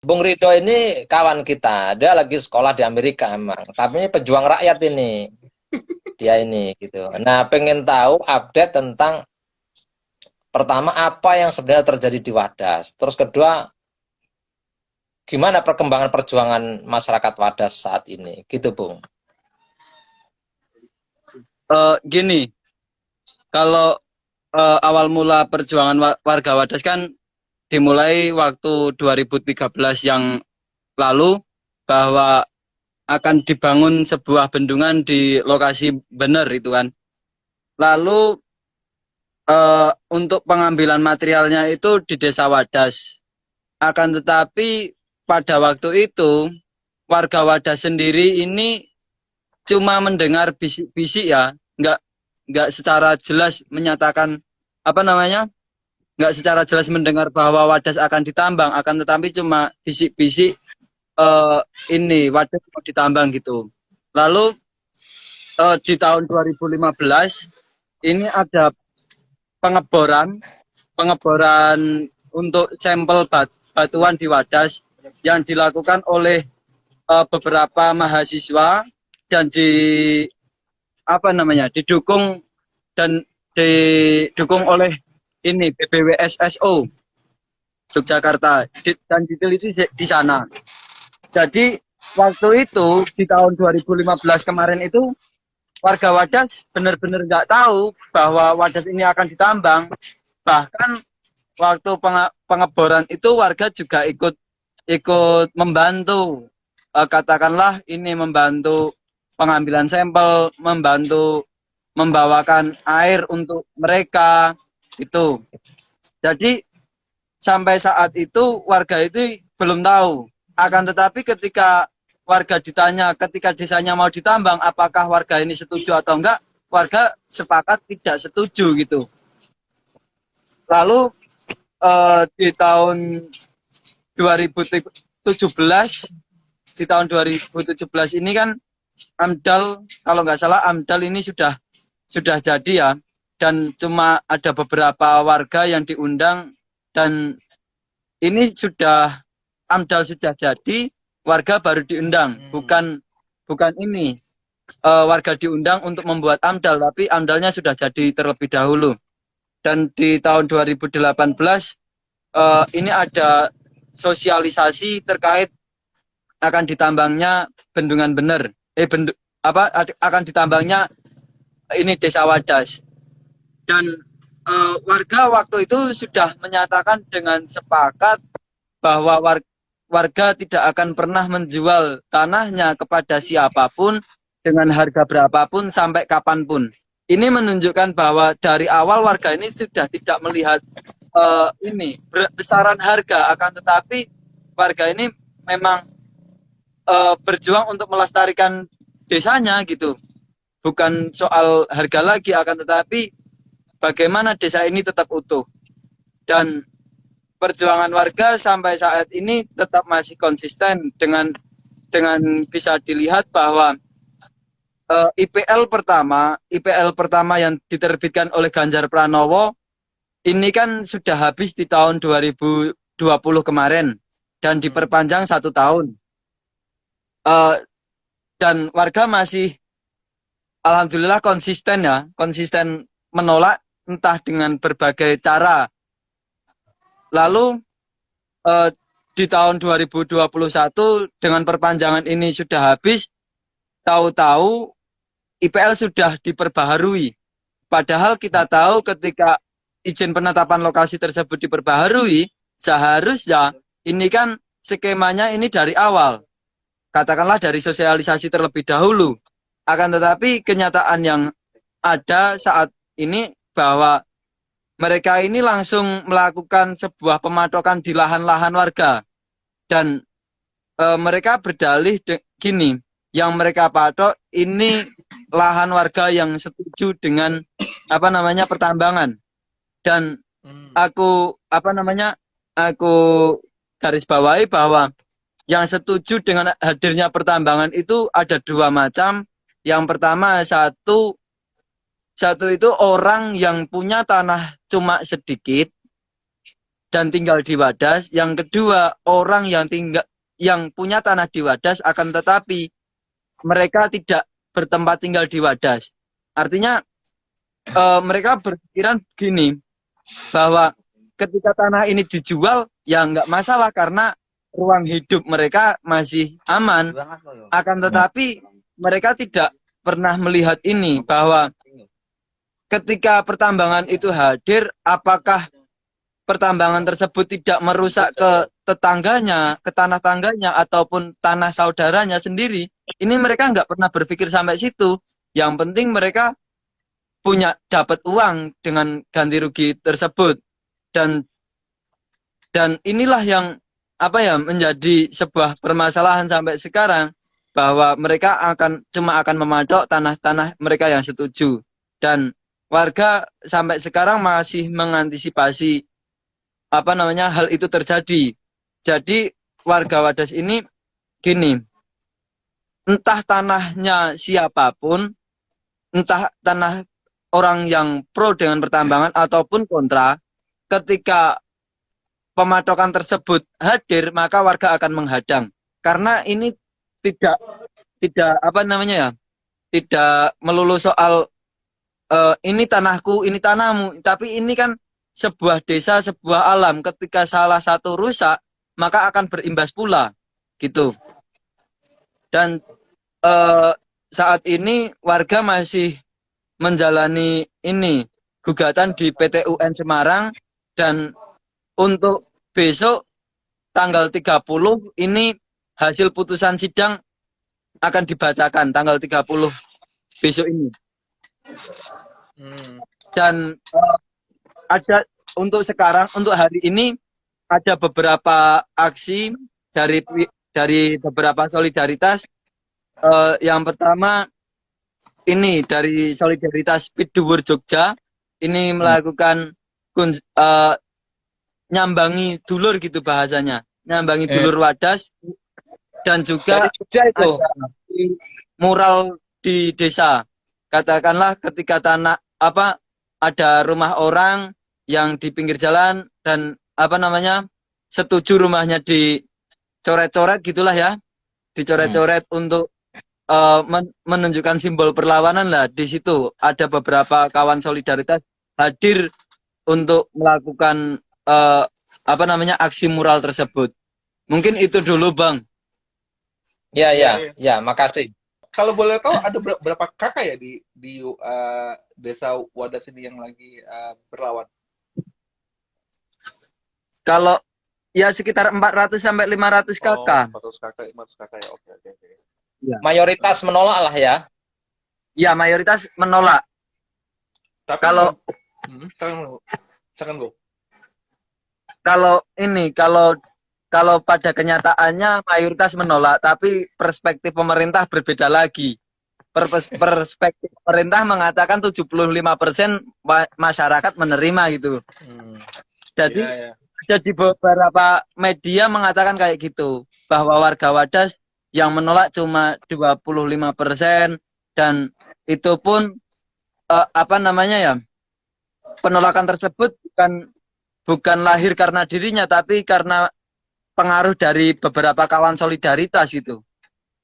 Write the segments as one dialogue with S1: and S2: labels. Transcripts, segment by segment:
S1: Bung Rido ini kawan kita, dia lagi sekolah di Amerika emang, tapi ini pejuang rakyat ini, dia ini gitu. Nah, pengen tahu update tentang pertama apa yang sebenarnya terjadi di Wadas, terus kedua gimana perkembangan perjuangan masyarakat Wadas saat ini, gitu Bung.
S2: Gini, kalau awal mula perjuangan warga Wadas kan dimulai waktu 2013 yang lalu bahwa akan dibangun sebuah bendungan di lokasi benar itu kan. Lalu untuk pengambilan materialnya itu di Desa Wadas. Akan tetapi pada waktu itu warga Wadas sendiri ini cuma mendengar bisik-bisik ya, nggak secara jelas menyatakan apa namanya, nggak secara jelas mendengar bahwa Wadas akan ditambang, akan tetapi cuma bisik-bisik eh, ini Wadas mau ditambang gitu. Lalu di tahun 2015 ini ada pengeboran pengeboran untuk sampel batuan di Wadas yang dilakukan oleh beberapa mahasiswa dan apa namanya dan didukung oleh ini BBWSSO Yogyakarta dan diteliti di sana. Jadi waktu itu di tahun 2015 kemarin itu warga Wadas benar-benar nggak tahu bahwa Wadas ini akan ditambang. Bahkan waktu pengeboran itu warga juga ikut ikut membantu. Katakanlah ini membantu pengambilan sampel, membantu membawakan air untuk mereka itu. Jadi sampai saat itu warga itu belum tahu. Akan tetapi ketika warga ditanya ketika desanya mau ditambang apakah warga ini setuju atau enggak, warga sepakat tidak setuju gitu. Lalu di tahun 2017 di tahun 2017 ini kan AMDAL, kalau nggak salah AMDAL ini sudah jadi ya, dan cuma ada beberapa warga yang diundang, dan ini sudah AMDAL sudah jadi, warga baru diundang, bukan bukan ini warga diundang untuk membuat AMDAL, tapi AMDALnya sudah jadi terlebih dahulu. Dan di tahun 2018 ini ada sosialisasi terkait akan ditambangnya bendungan bener, akan ditambangnya ini Desa Wadas. Dan warga waktu itu sudah menyatakan dengan sepakat bahwa warga tidak akan pernah menjual tanahnya kepada siapapun dengan harga berapapun sampai kapanpun. Ini menunjukkan bahwa dari awal warga ini sudah tidak melihat ini besaran harga, akan tetapi warga ini memang berjuang untuk melestarikan desanya gitu. Bukan soal harga lagi, akan tetapi bagaimana desa ini tetap utuh. Dan perjuangan warga sampai saat ini tetap masih konsisten dengan bisa dilihat bahwa IPL pertama yang diterbitkan oleh Ganjar Pranowo ini kan sudah habis di tahun 2020 kemarin dan diperpanjang 1 tahun. Uh, dan warga masih alhamdulillah konsisten ya, konsisten menolak entah dengan berbagai cara. Lalu uh, di tahun 2021 dengan perpanjangan ini sudah habis, tahu-tahu IPL sudah diperbaharui. Padahal kita tahu ketika izin penetapan lokasi tersebut diperbaharui, seharusnya ini kan skemanya ini dari awal. Katakanlah dari sosialisasi terlebih dahulu. Akan tetapi kenyataan yang ada saat ini bahwa mereka ini langsung melakukan sebuah pematokan di lahan-lahan warga. Dan mereka berdalih gini, yang mereka patok ini lahan warga yang setuju dengan apa namanya pertambangan. Dan aku garis bawahi bahwa yang setuju dengan hadirnya pertambangan itu ada dua macam. Yang pertama, satu itu orang yang punya tanah cuma sedikit, dan tinggal di Wadas. Yang kedua, orang yang punya tanah di Wadas akan tetapi mereka tidak bertempat tinggal di Wadas. Artinya mereka berpikiran begini, bahwa ketika tanah ini dijual ya nggak masalah karena ruang hidup mereka masih aman. Akan tetapi mereka tidak pernah melihat ini, bahwa ketika pertambangan itu hadir, apakah pertambangan tersebut tidak merusak ke tetangganya, ke tanah tangganya, ataupun tanah saudaranya sendiri. Ini mereka nggak pernah berpikir sampai situ. Yang penting mereka punya dapat uang dengan ganti rugi tersebut. Dan inilah yang menjadi sebuah permasalahan sampai sekarang, bahwa mereka cuma akan mematok tanah-tanah mereka yang setuju. Dan warga sampai sekarang masih mengantisipasi hal itu terjadi. Jadi warga Wadas ini gini, entah tanahnya siapapun, entah tanah orang yang pro dengan pertambangan ataupun kontra, ketika pematokan tersebut hadir, maka warga akan menghadang. Karena ini tidak tidak melulu soal ini tanahku, ini tanahmu, tapi ini kan sebuah desa, sebuah alam. Ketika salah satu rusak, maka akan berimbas pula, gitu. Dan saat ini warga masih menjalani ini gugatan di PT UN Semarang, dan untuk besok tanggal 30 ini hasil putusan sidang akan dibacakan tanggal 30 besok ini. Dan ada untuk hari ini ada beberapa aksi dari beberapa solidaritas. Yang pertama ini dari solidaritas Speed the World Jogja, ini melakukan nyambangi dulur gitu bahasanya, nyambangi dulur Wadas. Dan juga ada mural di desa. Katakanlah ketika ada rumah orang yang di pinggir jalan dan setuju rumahnya dicoret-coret gitulah ya, dicoret-coret untuk menunjukkan simbol perlawanan lah. Di situ ada beberapa kawan solidaritas hadir untuk melakukan aksi mural tersebut. Mungkin itu dulu, Bang.
S1: Ya, makasih.
S3: Kalau boleh tahu ada berapa kakak ya di desa Wadas ini yang lagi berlawan?
S2: Kalau ya sekitar 400 sampai 500 kakak.
S3: 400 kakak ya. Oke.
S2: Ya.
S1: Mayoritas menolak lah ya.
S2: Ya, mayoritas menolak.
S3: Tapi
S2: kalau
S3: Go.
S2: Kalau pada kenyataannya mayoritas menolak, tapi perspektif pemerintah berbeda lagi. Perspektif pemerintah mengatakan 75% masyarakat menerima gitu. Jadi beberapa media mengatakan kayak gitu, bahwa warga Wadas yang menolak cuma 25%, dan itu pun penolakan tersebut bukan lahir karena dirinya, tapi karena pengaruh dari beberapa kawan solidaritas gitu.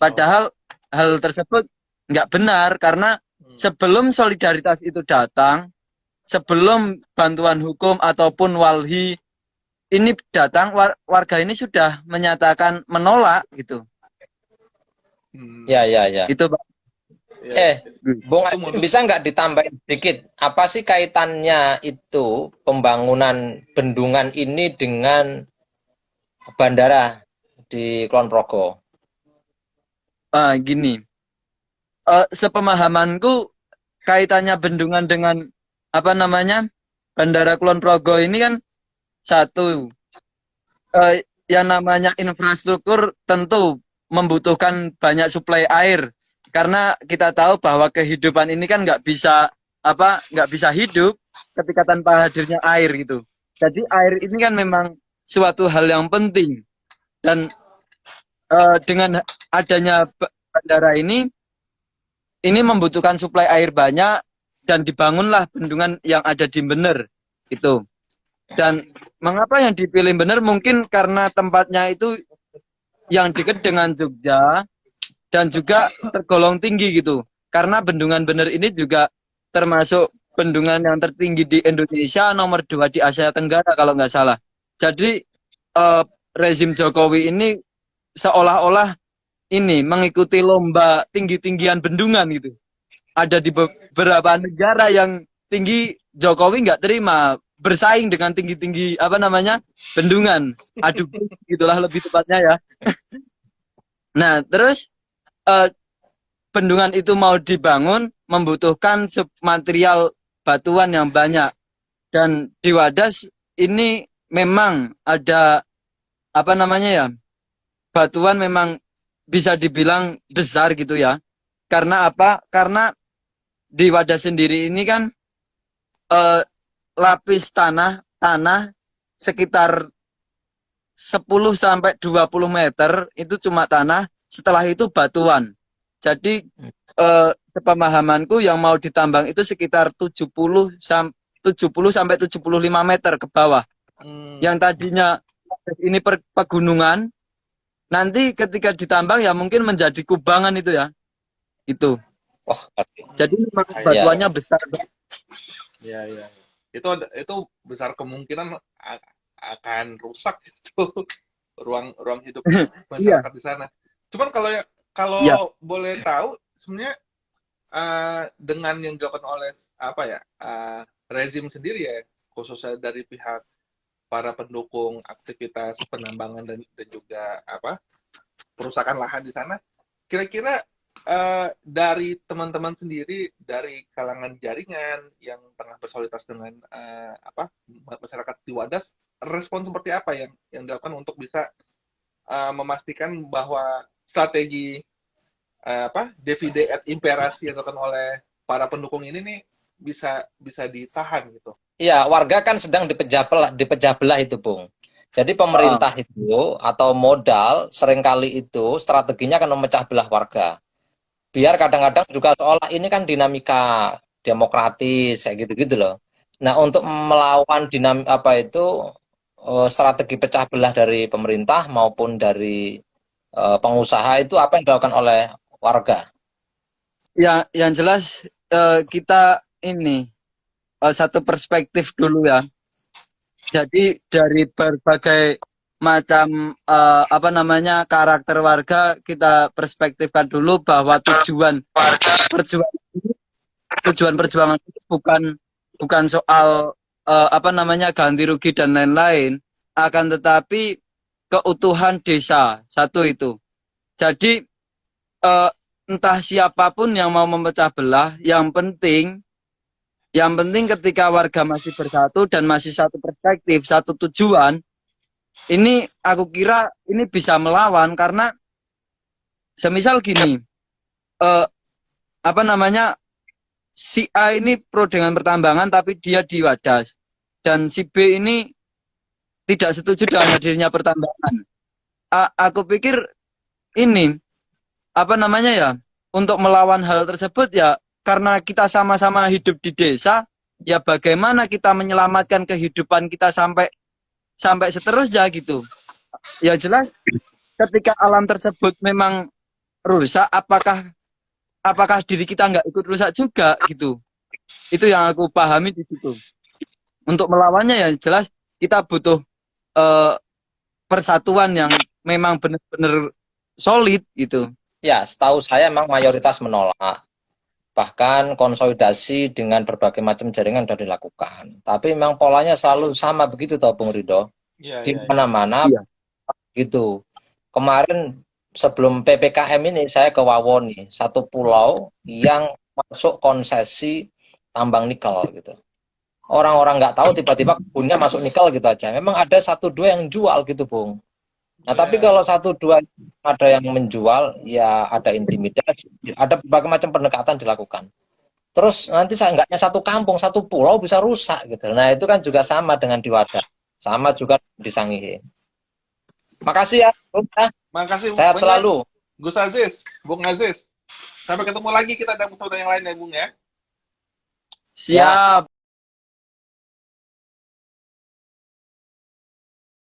S2: Padahal hal tersebut nggak benar, karena sebelum solidaritas itu datang, sebelum bantuan hukum ataupun walhi ini datang, warga ini sudah menyatakan menolak gitu.
S1: Ya.
S2: Itu, Pak.
S1: Bung, bisa nggak ditambahin sedikit? Apa sih kaitannya itu pembangunan bendungan ini dengan bandara di Kulon Progo?
S2: Gini, sepemahamanku kaitannya bendungan dengan bandara Kulon Progo ini kan satu, yang namanya infrastruktur tentu membutuhkan banyak suplai air, karena kita tahu bahwa kehidupan ini kan nggak bisa hidup ketika tanpa hadirnya air gitu. Jadi air ini kan memang suatu hal yang penting, dan dengan adanya bandara ini membutuhkan suplai air banyak, dan dibangunlah bendungan yang ada di Bener itu. Dan mengapa yang dipilih benar? Mungkin karena tempatnya itu yang dekat dengan Jogja dan juga tergolong tinggi gitu. Karena Bendungan Bener ini juga termasuk bendungan yang tertinggi di Indonesia, nomor 2 di Asia Tenggara kalau nggak salah. Jadi eh, rezim Jokowi ini seolah-olah ini mengikuti lomba tinggi-tinggian bendungan gitu. Ada di beberapa negara yang tinggi, Jokowi nggak terima, bersaing dengan tinggi-tinggi apa namanya bendungan, adu gitulah lebih tepatnya ya. Nah terus eh, bendungan itu mau dibangun membutuhkan material batuan yang banyak, dan di Wadas ini memang ada apa namanya ya, batuan memang bisa dibilang besar gitu ya. Karena apa? Karena di Wadas sendiri ini kan eh, lapis tanah sekitar 10 sampai 20 meter itu cuma tanah, setelah itu batuan. Jadi sepemahamanku yang mau ditambang itu sekitar 70 sampai 75 meter ke bawah. Yang tadinya ini pegunungan, nanti ketika ditambang ya mungkin menjadi kubangan itu ya. Itu.
S1: Wah,
S2: Jadi memang
S3: Iya.
S2: batuannya besar.
S3: Ya, ya. Itu besar kemungkinan akan rusak itu ruang hidup
S2: Iya.
S3: masyarakat di sana. Cuman kalau
S2: Iya.
S3: boleh tahu sebenarnya dengan yang dilakukan oleh apa ya rezim sendiri ya, khususnya dari pihak para pendukung aktivitas penambangan dan juga apa perusakan lahan di sana, kira-kira dari teman-teman sendiri dari kalangan jaringan yang tengah bersolidaritas dengan apa masyarakat di Wadas, respon seperti apa yang dilakukan untuk bisa memastikan bahwa strategi apa divide et imperasi yang dilakukan oleh para pendukung ini nih bisa ditahan gitu.
S1: Iya, warga kan sedang dipecah belah itu, Bung. Jadi pemerintah itu atau modal seringkali itu strateginya akan memecah belah warga. Biar kadang-kadang juga seolah ini kan dinamika demokratis kayak gitu-gitu loh. Nah, untuk melawan strategi pecah belah dari pemerintah maupun dari pengusaha itu apa yang dilakukan oleh warga?
S2: Ya, yang jelas kita ini satu perspektif dulu ya. Jadi dari berbagai macam apa namanya karakter warga kita perspektifkan dulu bahwa tujuan perjuangan itu bukan soal apa namanya ganti rugi dan lain-lain, akan tetapi keutuhan desa satu itu. Jadi entah siapapun yang mau memecah belah, yang penting ketika warga masih bersatu dan masih satu perspektif, satu tujuan, ini aku kira ini bisa melawan. Karena semisal gini, apa namanya, si A ini pro dengan pertambangan tapi dia di Wadas, dan si B ini tidak setuju dengan hadirnya pertambangan. Aku pikir ini apa namanya ya, untuk melawan hal tersebut ya, karena kita sama-sama hidup di desa, ya bagaimana kita menyelamatkan kehidupan kita sampai seterusnya gitu. Ya jelas ketika alam tersebut memang rusak, apakah diri kita nggak ikut rusak juga gitu. Itu yang aku pahami di situ. Untuk melawannya ya jelas kita butuh persatuan yang memang benar-benar solid gitu.
S1: Ya, setahu saya memang mayoritas menolak. Bahkan konsolidasi dengan berbagai macam jaringan sudah dilakukan. Tapi memang polanya selalu sama begitu toh Bung Rido.
S3: Ya,
S1: Di
S3: ya, ya.
S1: mana-mana
S2: Iya.
S1: gitu. Kemarin sebelum PPKM ini saya ke Wawon nih, satu pulau yang masuk konsesi tambang nikel gitu. Orang-orang nggak tahu tiba-tiba kebunnya masuk nikel gitu aja. Memang ada satu dua yang jual gitu, Bung. Nah, tapi
S3: Ya.
S1: kalau satu dua ada yang menjual, ya ada intimidasi, ada berbagai macam pendekatan dilakukan. Terus nanti seenggaknya satu kampung, satu pulau bisa rusak gitu. Nah, itu kan juga sama dengan di Wadas. Sama juga di Sangihe. Makasih ya, Bung.
S3: Makasih
S1: Sehat
S3: banyak
S1: selalu.
S3: Gus Aziz, Bung Aziz. Sampai ketemu lagi kita dalam kesempatan yang lain ya Bung ya.
S2: Siap.